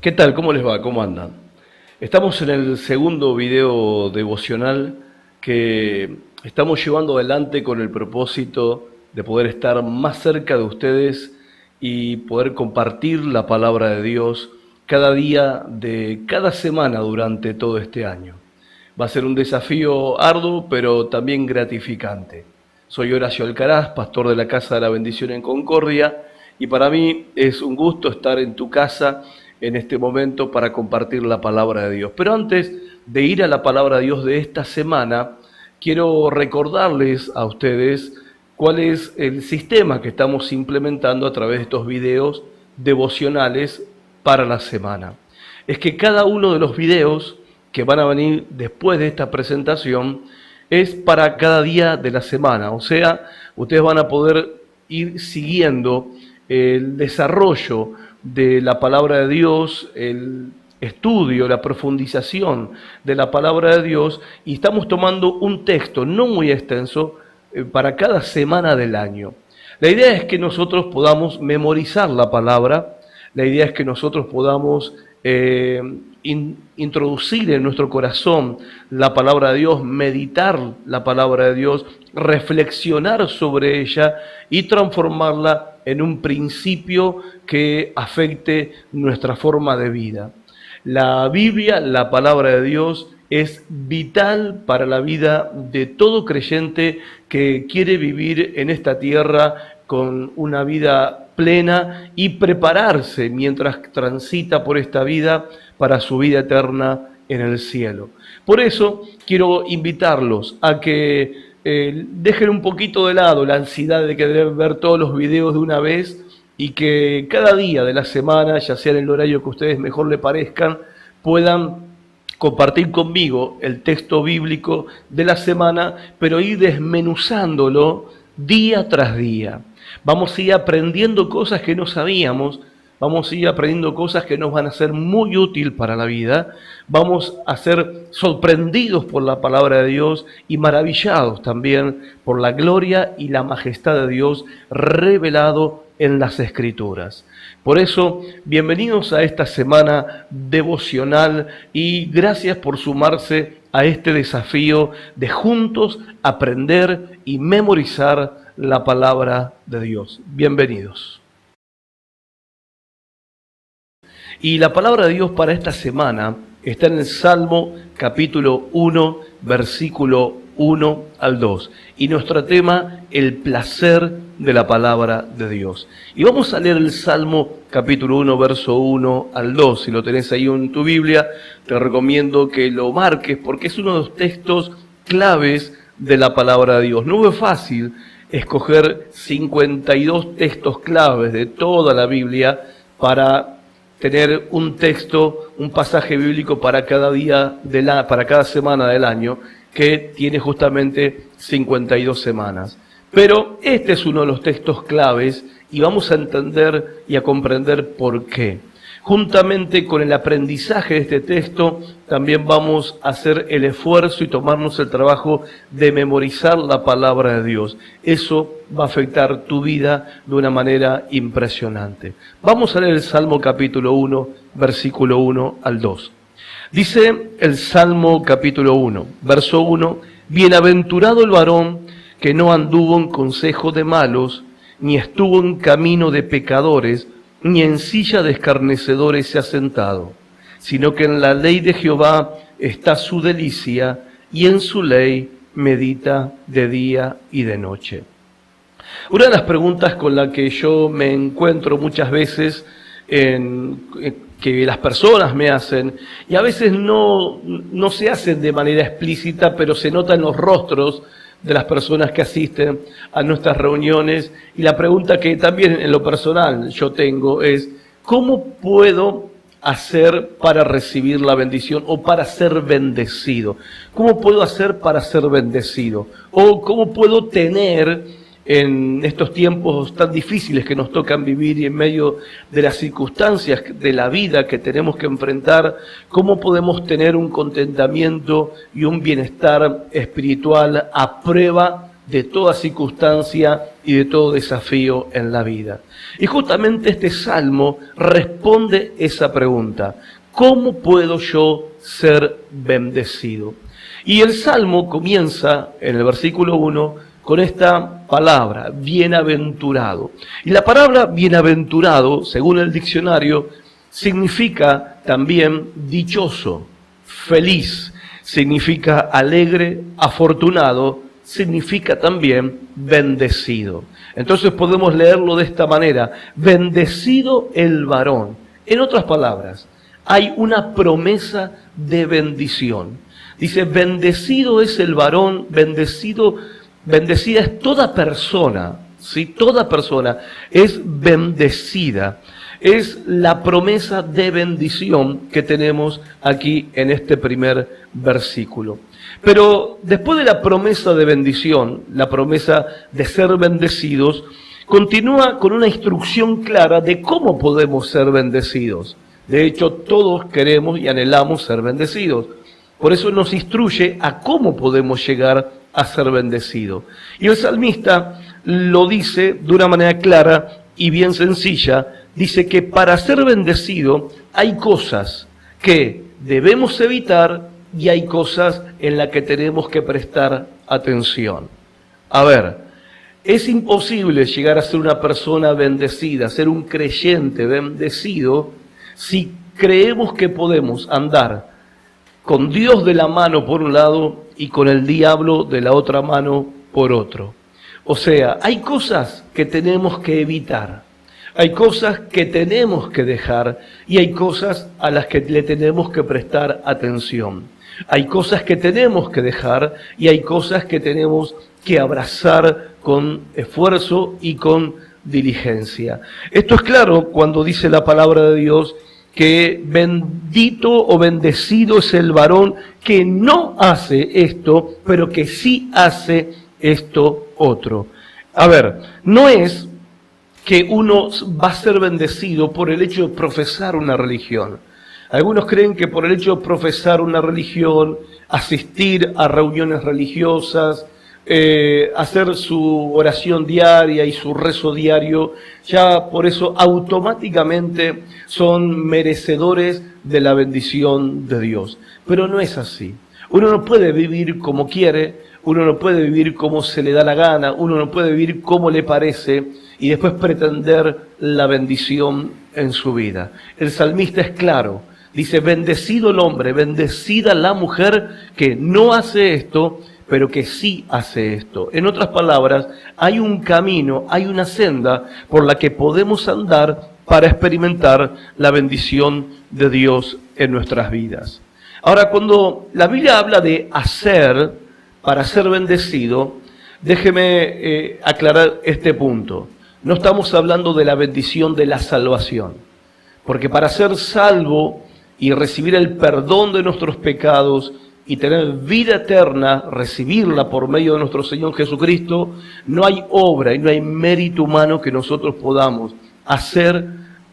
¿Qué tal? ¿Cómo les va? ¿Cómo andan? Estamos en el segundo video devocional que estamos llevando adelante con el propósito de poder estar más cerca de ustedes y poder compartir la palabra de Dios cada día de cada semana durante todo este año. Va a ser un desafío arduo, pero también gratificante. Soy Horacio Alcaraz, pastor de la Casa de la Bendición en Concordia, y para mí es un gusto estar en tu casa en este momento para compartir la palabra de Dios. Pero antes de ir a la palabra de Dios de esta semana, quiero recordarles a ustedes cuál es el sistema que estamos implementando a través de estos videos devocionales para la semana. Es que cada uno de los videos que van a venir después de esta presentación es para cada día de la semana. O sea, ustedes van a poder ir siguiendo el desarrollo de la palabra de Dios, el estudio, la profundización de la palabra de Dios, y estamos tomando un texto no muy extenso para cada semana del año. La idea es que nosotros podamos memorizar la palabra, la idea es que nosotros podamos introducir en nuestro corazón la palabra de Dios, meditar la palabra de Dios, reflexionar sobre ella y transformarla en un principio que afecte nuestra forma de vida. La Biblia, la palabra de Dios, es vital para la vida de todo creyente que quiere vivir en esta tierra con una vida plena y prepararse mientras transita por esta vida para su vida eterna en el cielo. Por eso quiero invitarlos a que dejen un poquito de lado la ansiedad de querer ver todos los videos de una vez y que cada día de la semana, ya sea en el horario que a ustedes mejor les parezcan, puedan compartir conmigo el texto bíblico de la semana, pero ir desmenuzándolo día tras día. Vamos a ir aprendiendo cosas que no sabíamos, vamos a ir aprendiendo cosas que nos van a ser muy útil para la vida, vamos a ser sorprendidos por la palabra de Dios y maravillados también por la gloria y la majestad de Dios revelado en las Escrituras. Por eso, bienvenidos a esta semana devocional y gracias por sumarse a este desafío de juntos aprender y memorizar la palabra de Dios. Bienvenidos. Y la palabra de Dios para esta semana está en el Salmo capítulo 1, versículo 1 al 2. Y nuestro tema, el placer de la palabra de Dios. Y vamos a leer el Salmo capítulo 1, verso 1 al 2. Si lo tenés ahí en tu Biblia, te recomiendo que lo marques porque es uno de los textos claves de la palabra de Dios. No fue fácil escoger 52 textos claves de toda la Biblia para tener un texto, un pasaje bíblico para cada día para cada semana del año, que tiene justamente 52 semanas. Pero este es uno de los textos claves y vamos a entender y a comprender por qué. Juntamente con el aprendizaje de este texto, también vamos a hacer el esfuerzo y tomarnos el trabajo de memorizar la palabra de Dios. Eso va a afectar tu vida de una manera impresionante. Vamos a leer el Salmo capítulo 1, versículo 1 al 2. Dice el Salmo capítulo 1, verso 1, bienaventurado el varón que no anduvo en consejo de malos, ni estuvo en camino de pecadores, ni en silla de escarnecedores se ha sentado, sino que en la ley de Jehová está su delicia, y en su ley medita de día y de noche. Una de las preguntas con la que yo me encuentro muchas veces, que las personas me hacen, y a veces no se hacen de manera explícita, pero se nota en los rostros de las personas que asisten a nuestras reuniones, y la pregunta que también en lo personal yo tengo es, ¿cómo puedo hacer para recibir la bendición o para ser bendecido? ¿Cómo puedo hacer para ser bendecido? ¿O cómo puedo tener en estos tiempos tan difíciles que nos tocan vivir y en medio de las circunstancias de la vida que tenemos que enfrentar, cómo podemos tener un contentamiento y un bienestar espiritual a prueba de toda circunstancia y de todo desafío en la vida. Y justamente este salmo responde esa pregunta: ¿cómo puedo yo ser bendecido? Y el salmo comienza en el versículo 1 con esta palabra, bienaventurado. Y la palabra bienaventurado, según el diccionario, significa también dichoso, feliz, significa alegre, afortunado, significa también bendecido. Entonces podemos leerlo de esta manera: bendecido el varón. En otras palabras, hay una promesa de bendición. Dice, bendecido es el varón, bendecida es toda persona, ¿sí? Toda persona es bendecida. Es la promesa de bendición que tenemos aquí en este primer versículo. Pero después de la promesa de bendición, la promesa de ser bendecidos, continúa con una instrucción clara de cómo podemos ser bendecidos. De hecho, todos queremos y anhelamos ser bendecidos. Por eso nos instruye a cómo podemos llegar a ser bendecidos. Y el salmista lo dice de una manera clara y bien sencilla. Dice que para ser bendecido hay cosas que debemos evitar y hay cosas en las que tenemos que prestar atención. A ver, es imposible llegar a ser una persona bendecida, ser un creyente bendecido, si creemos que podemos andar con Dios de la mano por un lado y con el diablo de la otra mano por otro. O sea, hay cosas que tenemos que evitar, hay cosas que tenemos que dejar y hay cosas a las que le tenemos que prestar atención. Hay cosas que tenemos que dejar y hay cosas que tenemos que abrazar con esfuerzo y con diligencia. Esto es claro cuando dice la palabra de Dios que bendito o bendecido es el varón que no hace esto, pero que sí hace esto otro. A ver, no es que uno va a ser bendecido por el hecho de profesar una religión. Algunos creen que por el hecho de profesar una religión, asistir a reuniones religiosas, hacer su oración diaria y su rezo diario, ya por eso automáticamente son merecedores de la bendición de Dios. Pero no es así. Uno no puede vivir como quiere, uno no puede vivir como se le da la gana, uno no puede vivir como le parece y después pretender la bendición en su vida. El salmista es claro, dice, bendecido el hombre, bendecida la mujer que no hace esto, pero que sí hace esto. En otras palabras, hay un camino, hay una senda por la que podemos andar para experimentar la bendición de Dios en nuestras vidas. Ahora, cuando la Biblia habla de hacer para ser bendecido, déjeme aclarar este punto. No estamos hablando de la bendición de la salvación, porque para ser salvo y recibir el perdón de nuestros pecados y tener vida eterna, recibirla por medio de nuestro Señor Jesucristo, no hay obra y no hay mérito humano que nosotros podamos hacer,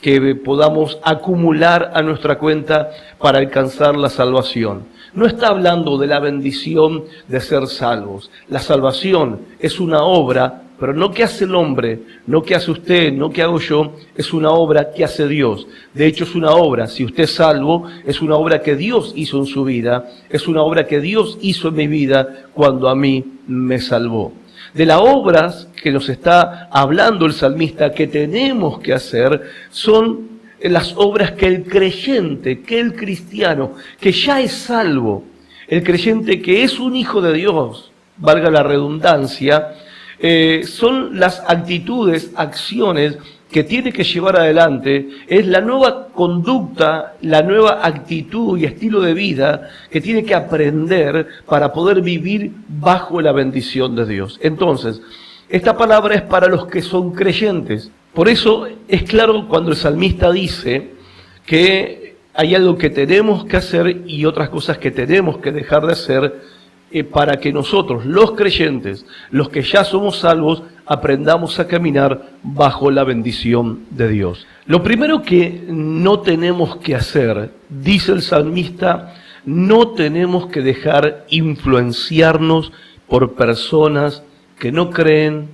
que podamos acumular a nuestra cuenta para alcanzar la salvación. No está hablando de la bendición de ser salvos. La salvación es una obra, pero no que hace el hombre, no que hace usted, no que hago yo, es una obra que hace Dios. De hecho es una obra, si usted es salvo, es una obra que Dios hizo en su vida, es una obra que Dios hizo en mi vida cuando a mí me salvó. De las obras que nos está hablando el salmista que tenemos que hacer son las obras que el creyente, que el cristiano, que ya es salvo, el creyente que es un hijo de Dios, valga la redundancia, son las actitudes, acciones que tiene que llevar adelante, es la nueva conducta, la nueva actitud y estilo de vida que tiene que aprender para poder vivir bajo la bendición de Dios. Entonces, esta palabra es para los que son creyentes. Por eso es claro cuando el salmista dice que hay algo que tenemos que hacer y otras cosas que tenemos que dejar de hacer para que nosotros, los creyentes, los que ya somos salvos, aprendamos a caminar bajo la bendición de Dios. Lo primero que no tenemos que hacer, dice el salmista, no tenemos que dejar influenciarnos por personas que no creen,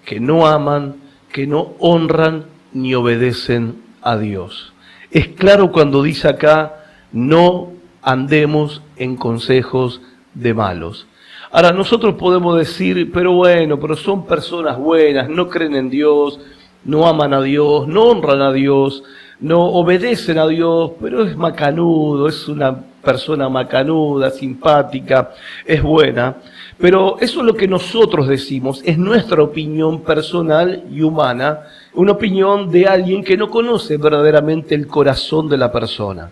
que no aman, que no honran ni obedecen a Dios. Es claro cuando dice acá, no andemos en consejos de malos. Ahora, nosotros podemos decir, pero bueno, pero son personas buenas, no creen en Dios, no aman a Dios, no honran a Dios, no obedecen a Dios, pero es macanudo, es una persona macanuda, simpática, es buena. Pero eso es lo que nosotros decimos, es nuestra opinión personal y humana, una opinión de alguien que no conoce verdaderamente el corazón de la persona.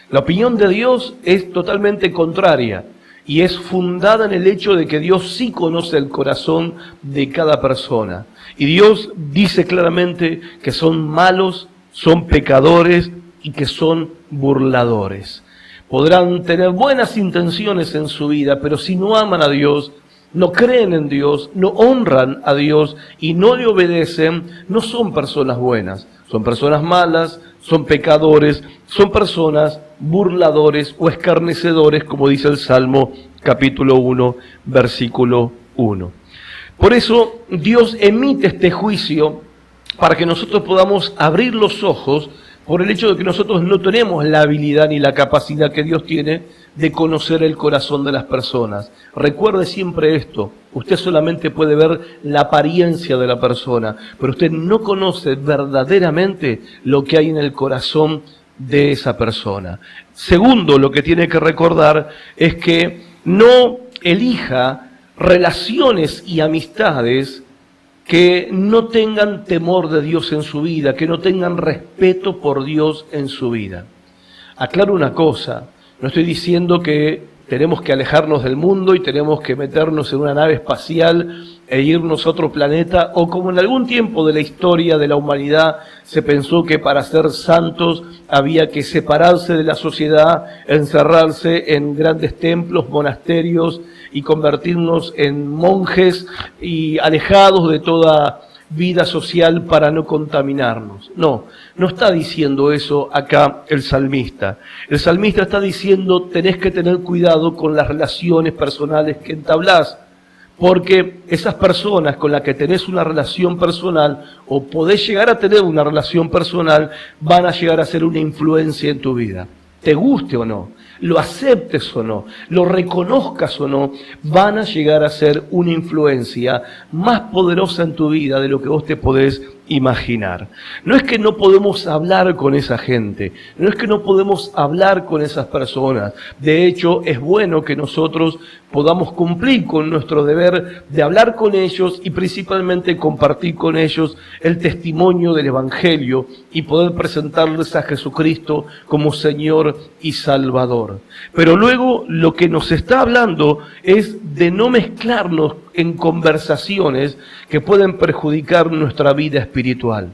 La opinión de Dios es totalmente contraria y es fundada en el hecho de que Dios sí conoce el corazón de cada persona. Y Dios dice claramente que son malos, son pecadores y que son burladores. Podrán tener buenas intenciones en su vida, pero si no aman a Dios, no creen en Dios, no honran a Dios y no le obedecen, no son personas buenas. Son personas malas, son pecadores, son personas burladores o escarnecedores, como dice el Salmo capítulo 1, versículo 1. Por eso Dios emite este juicio para que nosotros podamos abrir los ojos por el hecho de que nosotros no tenemos la habilidad ni la capacidad que Dios tiene de conocer el corazón de las personas. Recuerde siempre esto, usted solamente puede ver la apariencia de la persona, pero usted no conoce verdaderamente lo que hay en el corazón de esa persona. Segundo, lo que tiene que recordar es que no elija relaciones y amistades que no tengan temor de Dios en su vida, que no tengan respeto por Dios en su vida. Aclaro una cosa, no estoy diciendo que tenemos que alejarnos del mundo y tenemos que meternos en una nave espacial e irnos a otro planeta, o como en algún tiempo de la historia de la humanidad se pensó que para ser santos había que separarse de la sociedad, encerrarse en grandes templos, monasterios y convertirnos en monjes y alejados de toda vida social para no contaminarnos. No, no está diciendo eso acá el salmista. El salmista está diciendo, tenés que tener cuidado con las relaciones personales que entablás, porque esas personas con las que tenés una relación personal, o podés llegar a tener una relación personal, van a llegar a ser una influencia en tu vida. Te guste o no, lo aceptes o no, lo reconozcas o no, van a llegar a ser una influencia más poderosa en tu vida de lo que vos te podés imaginar. No es que no podemos hablar con esa gente, no es que no podemos hablar con esas personas. De hecho, es bueno que nosotros podamos cumplir con nuestro deber de hablar con ellos y principalmente compartir con ellos el testimonio del Evangelio y poder presentarles a Jesucristo como Señor y Salvador. Pero luego lo que nos está hablando es de no mezclarnos en conversaciones que pueden perjudicar nuestra vida espiritual.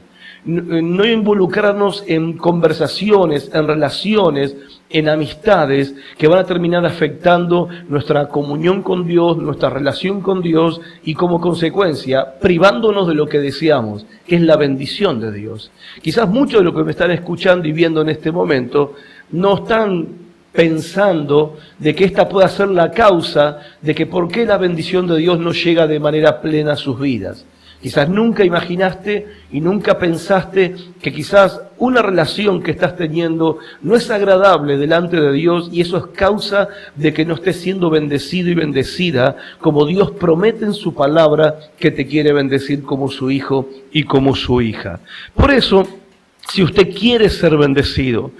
No involucrarnos en conversaciones, en relaciones, en amistades que van a terminar afectando nuestra comunión con Dios, nuestra relación con Dios y como consecuencia privándonos de lo que deseamos, que es la bendición de Dios. Quizás muchos de los que me están escuchando y viendo en este momento no están pensando de que esta pueda ser la causa de que por qué la bendición de Dios no llega de manera plena a sus vidas. Quizás nunca imaginaste y nunca pensaste que quizás una relación que estás teniendo no es agradable delante de Dios y eso es causa de que no estés siendo bendecido y bendecida como Dios promete en su palabra que te quiere bendecir como su hijo y como su hija. Por eso, si usted quiere ser bendecido,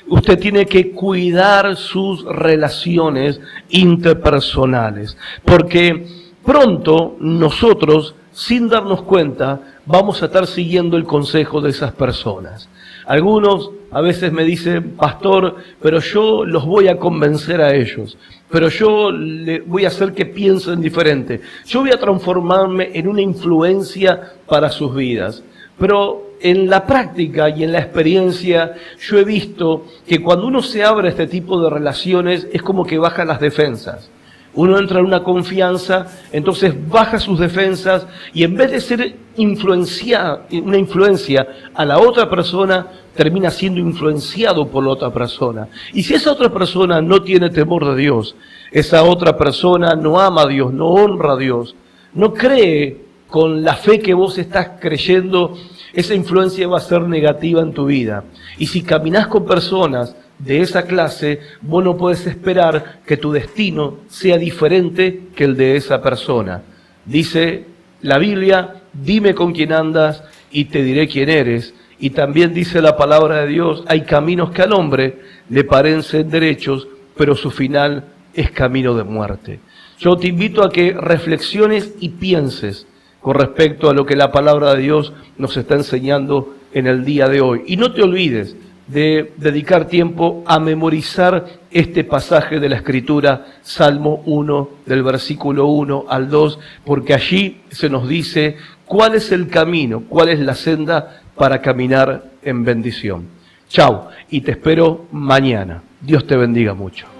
usted tiene que cuidar sus relaciones interpersonales, porque pronto nosotros, sin darnos cuenta, vamos a estar siguiendo el consejo de esas personas. Algunos a veces me dicen, pastor, pero yo los voy a convencer a ellos, pero yo le voy a hacer que piensen diferente. Yo voy a transformarme en una influencia para sus vidas. Pero en la práctica y en la experiencia yo he visto que cuando uno se abre a este tipo de relaciones es como que bajan las defensas. Uno entra en una confianza, entonces baja sus defensas y en vez de ser una influencia a la otra persona, termina siendo influenciado por la otra persona. Y si esa otra persona no tiene temor de Dios, esa otra persona no ama a Dios, no honra a Dios, no cree con la fe que vos estás creyendo, esa influencia va a ser negativa en tu vida. Y si caminás con personas de esa clase, vos no puedes esperar que tu destino sea diferente que el de esa persona. Dice la Biblia, dime con quién andas y te diré quién eres. Y también dice la palabra de Dios, hay caminos que al hombre le parecen derechos, pero su final es camino de muerte. Yo te invito a que reflexiones y pienses con respecto a lo que la palabra de Dios nos está enseñando en el día de hoy. Y no te olvides de dedicar tiempo a memorizar este pasaje de la Escritura, Salmo 1, del versículo 1 al 2, porque allí se nos dice cuál es el camino, cuál es la senda para caminar en bendición. Chau, y te espero mañana. Dios te bendiga mucho.